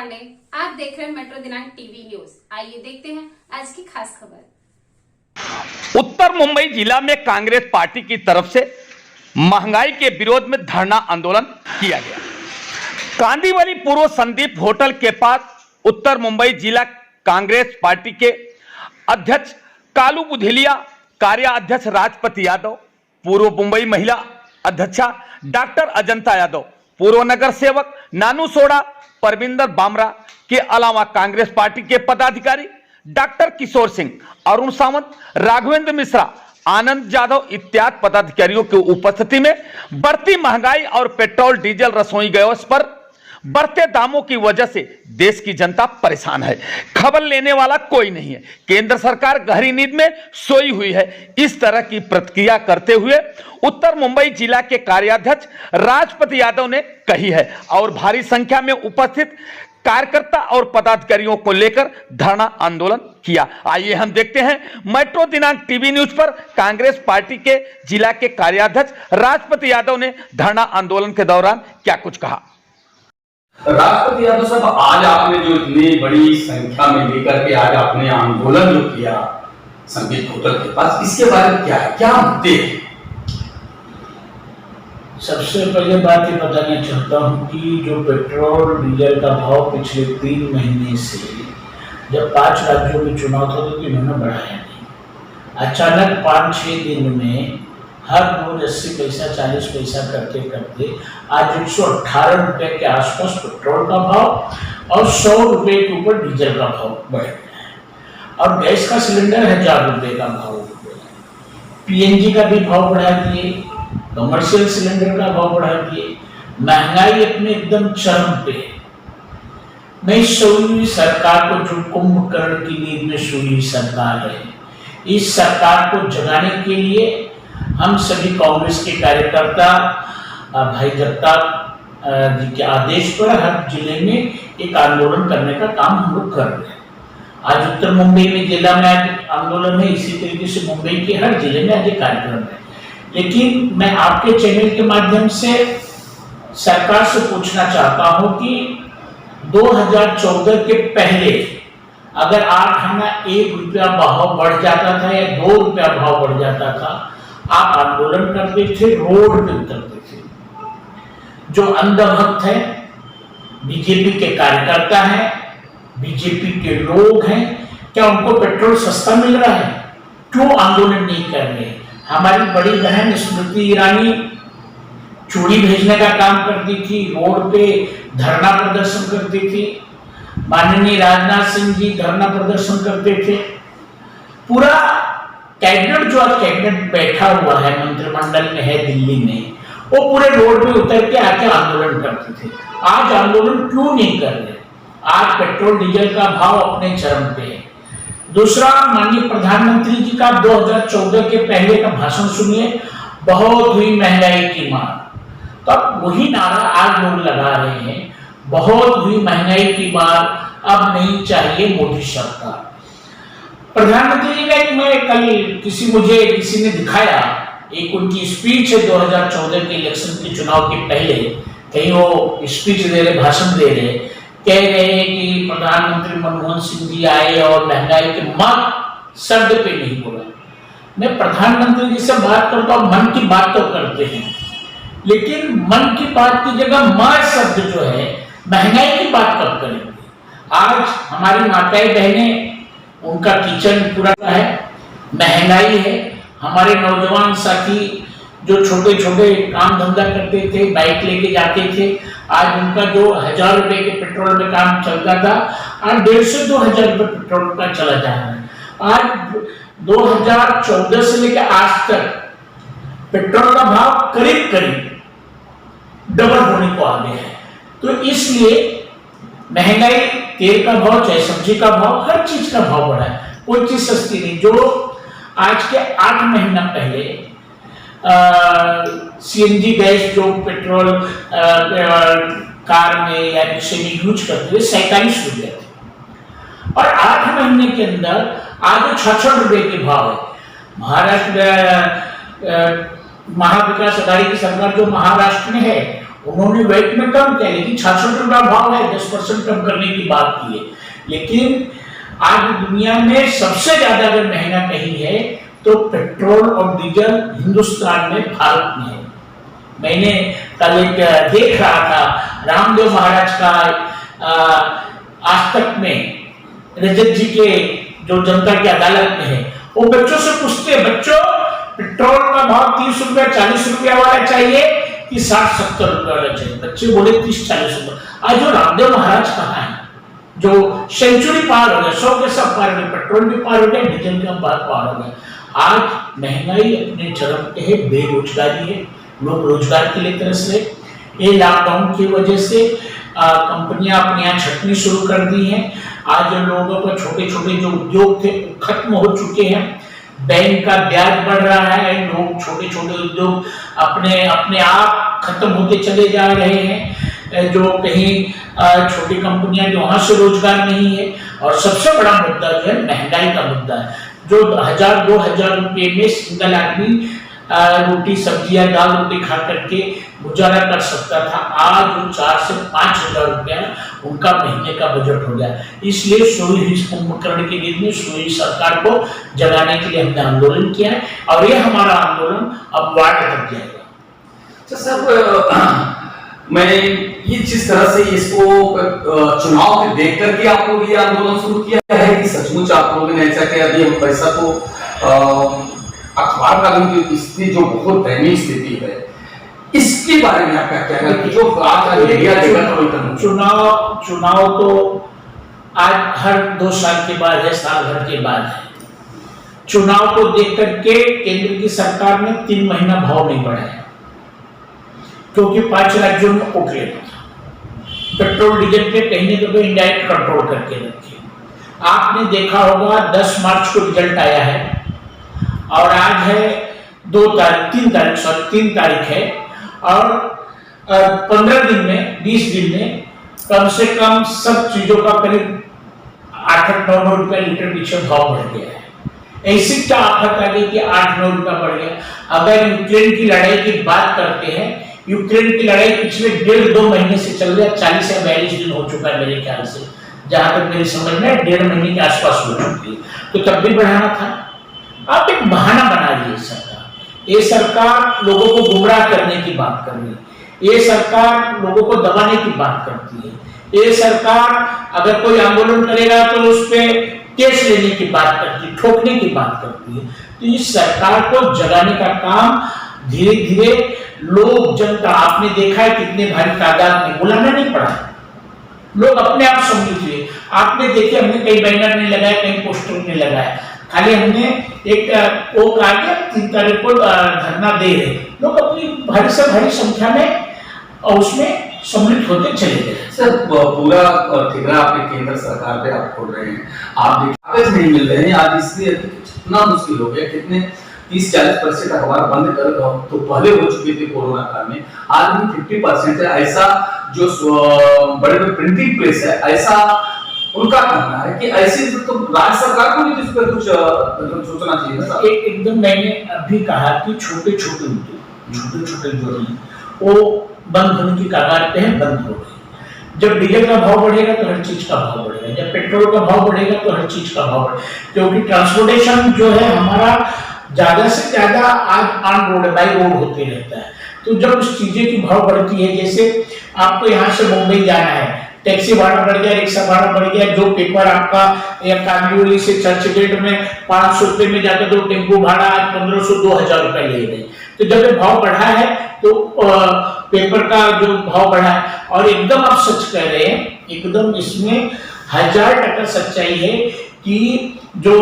पांडे, आप देख रहे हैं मेट्रो दिनांक टीवी न्यूज। आइए देखते हैं आज की खास खबर। उत्तर मुंबई जिला में कांग्रेस पार्टी की तरफ से महंगाई के विरोध में धरना आंदोलन किया गया। कांदीवली पूर्व संदीप होटल के पास उत्तर मुंबई जिला कांग्रेस पार्टी के अध्यक्ष कालू बुधेलिया, कार्याध्यक्ष राजपति यादव, पूर्व मुंबई महिला अध्यक्षा डॉक्टर अजंता यादव, पूर्व नगर सेवक नानू सोडा, परविंदर बामरा के अलावा कांग्रेस पार्टी के पदाधिकारी डॉक्टर किशोर सिंह, अरुण सावंत, राघवेंद्र मिश्रा, आनंद जाधव इत्यादि पदाधिकारियों की उपस्थिति में बढ़ती महंगाई और पेट्रोल डीजल रसोई गैस पर बढ़ते दामों की वजह से देश की जनता परेशान है। खबर लेने वाला कोई नहीं है। केंद्र सरकार गहरी नींद में सोई हुई है। इस तरह की प्रतिक्रिया करते हुए उत्तर मुंबई जिला के कार्याध्यक्ष राजपति यादव ने कही है और भारी संख्या में उपस्थित कार्यकर्ता और पदाधिकारियों को लेकर धरना आंदोलन किया। आइए हम देखते हैं मेट्रो दिनांक टीवी न्यूज पर कांग्रेस पार्टी के जिला के कार्याध्यक्ष राजपति यादव ने धरना आंदोलन के दौरान क्या कुछ कहा। राजपति यादव साहब, आज आपने जो इतनी बड़ी संख्या में लेकर के आज आपने आंदोलन जो किया संदीप होटल के पास, इसके बारे में क्या है, क्या मुद्दे हैं? सबसे पहले बात ये बताना चाहता हूँ कि जो पेट्रोल डीजल का भाव पिछले 3 महीने से, जब 5 राज्यों में चुनाव था तो इन्होंने बढ़ाया नहीं। अचानक 5-6 दिन में हर रोज 80 पैसा 40 पैसा करते करते आज 118 रुपए के आसपास पेट्रोल का भाव और 100 रुपए के ऊपर डीजल का भाव बढ़ गया है। और गैस का सिलेंडर 1000 रुपए का भाव, पीएनजी का भी भाव बढ़ा दिए, कमर्शियल सिलेंडर का भाव बढ़ा दिए। महंगाई अपने एकदम चरम पे है। नई सोई सरकार को, जो कुंभकर्ण की नींद में सोई सरकार है, इस सरकार को जगाने के लिए हम सभी कांग्रेस के कार्यकर्ता भाई जगताप जी के आदेश पर हर जिले में एक आंदोलन करने का काम हम लोग कर रहे हैं। आज उत्तर मुंबई में जिला में आज आंदोलन है, इसी तरीके से मुंबई के हर जिले में आज एक कार्यक्रम है। लेकिन मैं आपके चैनल के माध्यम से सरकार से पूछना चाहता हूं कि 2014 के पहले अगर 8 आना 1 रुपया भाव बढ़ जाता था या 2 रुपया भाव बढ़ जाता था, आप आंदोलन करते थे, रोड पे उतरते थे। जो अंधभक्त है, बीजेपी के कार्यकर्ता हैं, बीजेपी के लोग हैं, क्या उनको पेट्रोल सस्ता मिल रहा है? क्यों आंदोलन नहीं कर रहे? हमारी बड़ी बहन स्मृति ईरानी चूड़ी भेजने का काम करती थी, रोड पे धरना प्रदर्शन करती थी। माननीय राजनाथ सिंह जी धरना प्रदर्शन करते थे। पूरा कैबिनेट, जो आज कैबिनेट बैठा हुआ है, मंत्रिमंडल में है दिल्ली में, वो पूरे रोड पे उतर के आके आंदोलन करते थे। आज आंदोलन क्यों नहीं कर रहे? आज पेट्रोल डीजल का भाव अपने चरम पे है। दूसरा, माननीय प्रधानमंत्री जी का 2014 के पहले का भाषण सुनिए, बहुत हुई महंगाई की मार। तब वही नारा आज लोग लगा रहे हैं, बहुत हुई महंगाई की मार, अब नहीं चाहिए मोदी सरकार। प्रधानमंत्री जी ने, मैं कल किसी ने दिखाया एक उनकी स्पीच है 2014 के इलेक्शन के चुनाव के पहले, कहीं वो स्पीच दे रहे, भाषण दे रहे, कह रहे हैं कि प्रधानमंत्री मनमोहन सिंह जी आए और महंगाई के मत शब्द पे नहीं बोला। मैं प्रधानमंत्री जी से बात करता हूँ, मन की बात तो करते हैं, लेकिन मन की बात की जगह मां शब्द जो है, महंगाई की बात कब करेंगे? आज हमारी माताएं बहनें, उनका किचन पूरा है, महंगाई है। हमारे नौजवान साथी जो छोटे छोटे काम धंधा करते थे, बाइक लेके जाते थे, आज उनका जो 1000 रुपए के पेट्रोल में काम चलता था, आज 150-2 रुपए पेट्रोल का चला जा रहा है। आज 2014 से लेकर आज तक पेट्रोल का भाव करीब डबल होने को आ गया है। तो इसलिए महंगाई, तेल का भाव, चाहे सब्जी का भाव, हर चीज का भाव बढ़ा है। कोई चीज सस्ती नहीं। जो आज के 8 महीना पहले सीएनजी गैस जो पेट्रोल कार में या रिक्शे में यूज करते थे 47 रुपए थे, और 8 महीने के अंदर आज 66 रुपए के भाव है। महाराष्ट्र महाविकास आघाड़ी की सरकार जो महाराष्ट्र में है, उन्होंने वेट में कम किया, लेकिन 66 रुपया भाव है, 10% कम करने की बात की है। लेकिन आज दुनिया में सबसे ज्यादा अगर महंगा कहीं है तो पेट्रोल और डीजल हिंदुस्तान में, भारत में है। मैंने कल एक देख रहा था रामदेव महाराज का आज तक में रजत जी के जो जनता की अदालत में है, वो बच्चों से पूछते हैं, बच्चों पेट्रोल का भाव 30 रुपया 40 रुपया वाला चाहिए कि 60-70 रुपया वाला चाहिए? बच्चे बोले 30-40 रुपया। आज जो रामदेव महाराज कहाँ है, जो सेंचुरी पार हो गया, 100 के सब पार हो गए, पेट्रोल भी पार हो गया, डीजल का पार हो गया। आज महंगाई अपने चरम पे है, बेरोजगारी है, लोग रोजगार के लिए तरस रहे। ये लॉकडाउन की वजह से कंपनियां अपने यहाँ छटनी शुरू कर दी हैं। आज लोगों को छोटे छोटे जो उद्योग थे खत्म हो चुके हैं, बैंक का ब्याज बढ़ रहा है, लोग छोटे छोटे उद्योग अपने आप खत्म होते चले जा रहे हैं। जो कहीं छोटी कंपनियां जो वहां से रोजगार नहीं है, और सबसे बड़ा मुद्दा जो है महंगाई का मुद्दा है। जो 1000-2000 रुपये में सिंगल आदमी रोटी सब्जियां दाल रोटी खा करके गुजारा कर सकता था, आज वो 4 से 5 हजार रुपया उनका महीने का बजट हो गया। इसलिए सोई कुंभकर्ण के गीत में सोई सरकार को जगाने के लिए हमने आंदोलन किया है, और ये हमारा आंदोलन अब वार्ड तक जाएगा। तो सर मैं ये जिस तरह से इसको चुनाव के देख करके आप लोग ये आंदोलन शुरू किया है कि सचमुच आप लोगों ने ऐसा किया? अभी पैसा तो अखबार कानून की स्थिति जो बहुत दयनीय स्थिति है, इसके बारे में आपका क्या है? जो चुनाव तो आज हर 2 साल के बाद है, साल भर के बाद है। चुनाव को देख करके केंद्र की सरकार ने 3 महीना भाव नहीं बढ़ाया, क्योंकि 5 राज्यों में वोट लेना था। पेट्रोल डीजल पे कहीं ना कहीं इंडायरेक्ट कंट्रोल करके रखे। आपने देखा होगा 10 मार्च को रिजल्ट आया है, और आज है 3 तारीख है, और 15 दिन में 20 दिन में कम से कम सब चीजों का करीब 8-9 रुपया लीटर पीछे भाव बढ़ गया है। ऐसी क्या आफत आ गई कि 8-9 रुपया बढ़ गया? अगर यूक्रेन की लड़ाई की बात करते हैं, यूक्रेन की लड़ाई पिछले 1.5-2 महीने से चल रही है, 40 या 42 दिन हो चुका है मेरे ख्याल से, जहां तक मेरी समझ में 1.5 महीने के आसपास हो चुकी है, तो तब भी बढ़ाना था। आप एक बहाना बना रही है सरकार। ये सरकार लोगों को गुमराह करने की बात कर रही है, ये सरकार लोगों को दबाने की बात करती है। ये सरकार अगर कोई आंदोलन करेगा तो उस पर केस लेने की बात करती है, ठोकने की बात करती है। तो इस सरकार को जगाने का काम धीरे धीरे लोग, जनता, आपने देखा है कितने भारी तादाद में, बुलाना नहीं पड़ा, लोग अपने आप सम्मिलित हुए। आपने देखे हमने कई बैनर नहीं लगाए, कई पोस्टर नहीं लगाए, खाली हमने एक वो कहा कि 3 तारीख को धरना दे रहे, लोग अपनी भारी से भारी संख्या में और उसमें सम्मिलित होते चले गए। सर पूरा ठिकाना आपने केंद्र सरकार पे आप खोल रहे हैं, आप कागज नहीं मिल रहे हैं आज, इसलिए कितना मुश्किल हो गया। कितने 30-40% अखबार बंद कर तो पहले हो चुके थे कोरोना काल में, आज भी 50% है। ऐसा जो बड़े बड़े प्रिंटिंग प्रेस है, ऐसा उनका कहना है कि ऐसे तो राज्य सरकार को भी इस पर कुछ सोचना चाहिए ना। एकदम मैंने अभी कहा कि छोटे छोटे जो है वो बंद होने की कगार पे है, बंद हो गए। जब डीजल का भाव बढ़ेगा तो हर चीज का भाव बढ़ेगा, जब पेट्रोल का भाव बढ़ेगा तो हर चीज का भाव बढ़ेगा, क्योंकि ट्रांसपोर्टेशन जो है हमारा ज्यादा से ज्यादा आज ऑन रोड, बाई रोड होते रहता है। तो जब उस चीजें की भाव बढ़ती है, जैसे आपको यहाँ से मुंबई जाना है, टैक्सी भाड़ा बढ़ गया, रिक्शा भाड़ा बढ़ गया, जो पेपर आपका या कांदिवली से चर्चगेट में 500 रुपए में जाकर दो टेम्पो भाड़ा आज 1500-2000 रुपए ले रहे। तो जब ये भाव बढ़ा है तो पेपर का जो भाव बढ़ा है, और एकदम आप सच कह रहे हैं, एकदम इसमें 1000% सच्चाई है कि जो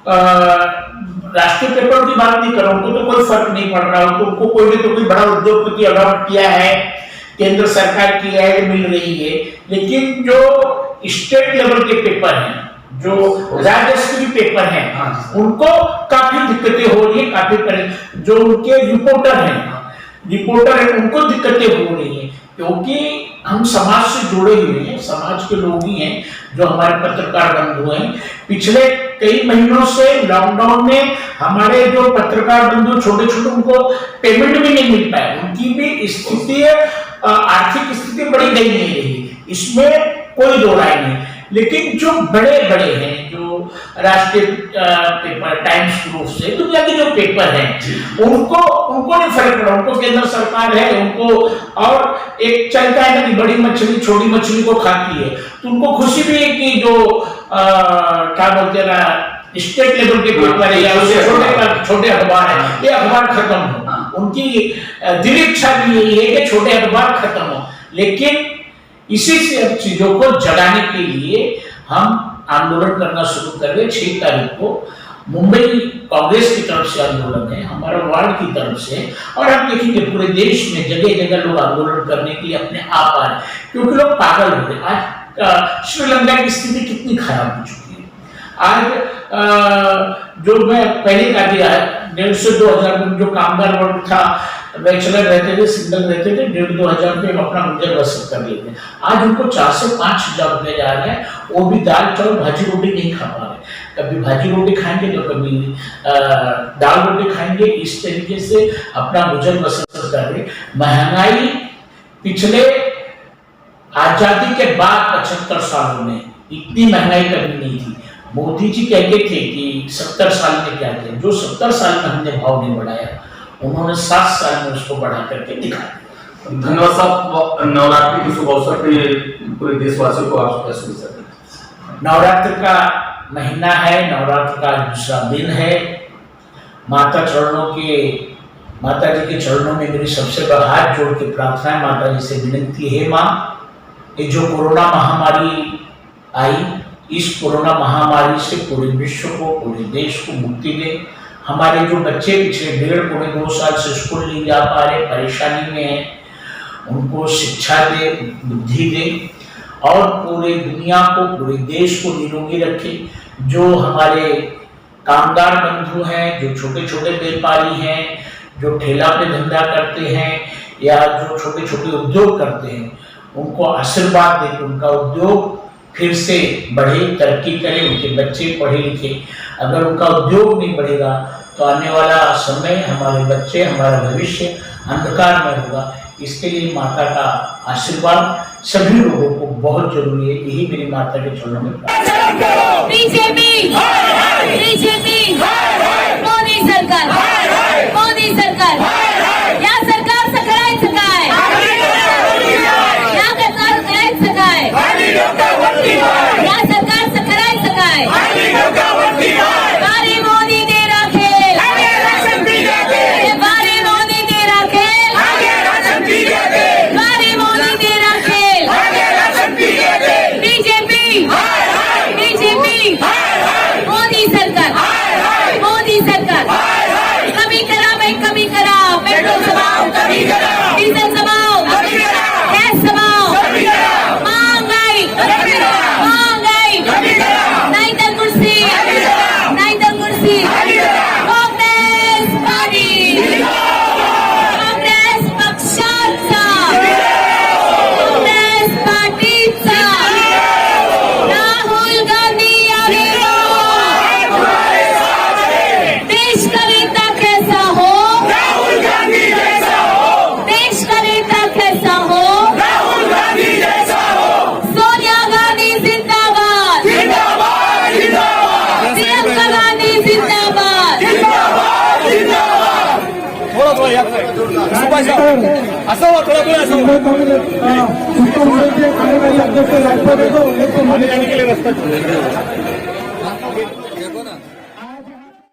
राष्ट्रीय पेपर की बात नहीं कर रहा हूं, उनको तो कोई फर्क नहीं पड़ रहा, उनको कोई भी तो कोई बड़ा उद्योगपति अलॉट किया है, केंद्र सरकार की ऐड मिल रही है, लेकिन जो स्टेट लेवल के पेपर हैं, जो राज्य स्तरीय पेपर हैं, उनको काफी दिक्कतें हो रही है, काफी जो उनके रिपोर्टर हैं उनको दिक्कतें हो रही है, क्योंकि हम समाज से जुड़े हुए हैं, समाज के लोग ही हैं। जो हमारे पत्रकार बंधु हैं, पिछले कई महीनों से लॉकडाउन में हमारे जो पत्रकार बंधु छोटे छोटे, उनको पेमेंट भी नहीं मिल पाया, उनकी भी स्थिति आर्थिक स्थिति बड़ी दयनीय रही, इसमें कोई दो राय नहीं। लेकिन जो बड़े बड़े हैं, जो राष्ट्रीय पेपर, टाइम्स ग्रुप से दुनिया के जो पेपर हैं, उनको नहीं फर्क पड़ा, उनको केंद्र सरकार है, उनको और एक चलता है ना कि बड़ी मछली छोटी मछली को खाती है, तो उनको खुशी भी है कि जो क्या बोलते हैं ना, स्टेट लेवल के पेपर है या उससे छोटे अखबार है, ये अखबार खत्म हो, उनकी दिल इच्छा भी यही है कि छोटे अखबार खत्म हो। लेकिन इसी से चीजों को जगाने के लिए हम आंदोलन करना शुरू कर रहे। 6 तारीख को मुंबई कांग्रेस की तरफ से आंदोलन है, हमारा वार्ड की तरफ से, और हम देखेंगे पूरे देश में जगह जगह लोग आंदोलन करने के लिए अपने आप आ रहे हैं, क्योंकि लोग पागल हो रहे। आज श्रीलंका की स्थिति कितनी खराब हो चुकी है। आज जो मैं पहले का दिया है 1,500 से 2,000 में जो कामगार वर्ग था, बैचलर रहते थे, सिंगल रहते थे, 1,500 से 2,000 में अपना गुजर बसर कर लेते हैं। आज उनको 4,000 से 5,000 रुपए जा रहे हैं, वो भी दाल चावल भाजी रोटी नहीं खा पा रहे। कभी भाजी रोटी खाएंगे तो कभी दाल रोटी खाएंगे, इस तरीके से अपना गुजर बसर कर रहे। महंगाई पिछले आजादी के बाद 75 सालों में इतनी महंगाई कभी नहीं थी। मोदी जी कहते थे कि 70 साल में क्या किया, जो 70 साल में हमने भाव नहीं बढ़ाया, उन्होंने 7 साल में उसको बढ़ा करके दिखाया। धन्यवाद साहब। नवरात्रि के शुभ अवसर पे पूरे देशवासियों को आप क्या शुभ सकते? नवरात्र का महीना है, नवरात्र का दूसरा दिन है। माता जी के चरणों में मेरी सबसे बड़ा हाथ जोड़ के प्रार्थना है, माता जी से विनती है, माँ ये जो कोरोना महामारी आई, इस कोरोना महामारी से पूरे विश्व को, पूरे देश को मुक्ति दे। हमारे जो बच्चे पिछले 1.5-2 साल से स्कूल नहीं जा पा रहे, परेशानी में हैं, उनको शिक्षा दे, बुद्धि दे, और पूरे दुनिया को, पूरे देश को निरोगी रखे। जो हमारे कामगार बंधु हैं, जो छोटे छोटे व्यापारी हैं, जो ठेला पे धंधा करते हैं या जो छोटे छोटे उद्योग करते हैं, उनको आशीर्वाद दे कि उनका उद्योग फिर से बढ़े, तरक्की करे, उनके बच्चे पढ़े लिखे। अगर उनका उद्योग नहीं बढ़ेगा तो आने वाला समय, हमारे बच्चे, हमारा भविष्य अंधकार में होगा। इसके लिए माता का आशीर्वाद सभी लोगों को बहुत जरूरी है। यही मेरी माता के चरणों में प्रार्थना है। बीजेपी मोदी सरकार, मोदी सरकार, या सरकार सकरायचं काय, या सरकार करायचं काय, या सरकारचं करायचं काय, बारी मोदी दे राखेल, बारी मोदी दे राखेल, बारी मोदी दे राखेल। बीजेपी मोदी सरकार, मोदी सरकार, कमी करा भाई, कमी करा, पेट्रोल समाव कमी करा, डीजल समाव कमी करा, गॅस समाव कमी करा, महंगाई महंगाई कमी करा, नाही तर कुर्सी, नाही तर कुर्सी, काँग्रेस पार्टी, काँग्रेस पक्षाचा, काँग्रेस पार्टीचा राहुल गांधी यारी देश कविता कैसा हो, राहुल गांधी जैसा हो, देश कविता कैसा हो, राहुल गांधी जैसा हो, सोनिया गांधी जिंदाबाद, जिंदाबाद, जिंदाबाद, प्रियंका गांधी जिंदाबाद, जिंदाबाद, जिंदाबाद। थोड़ा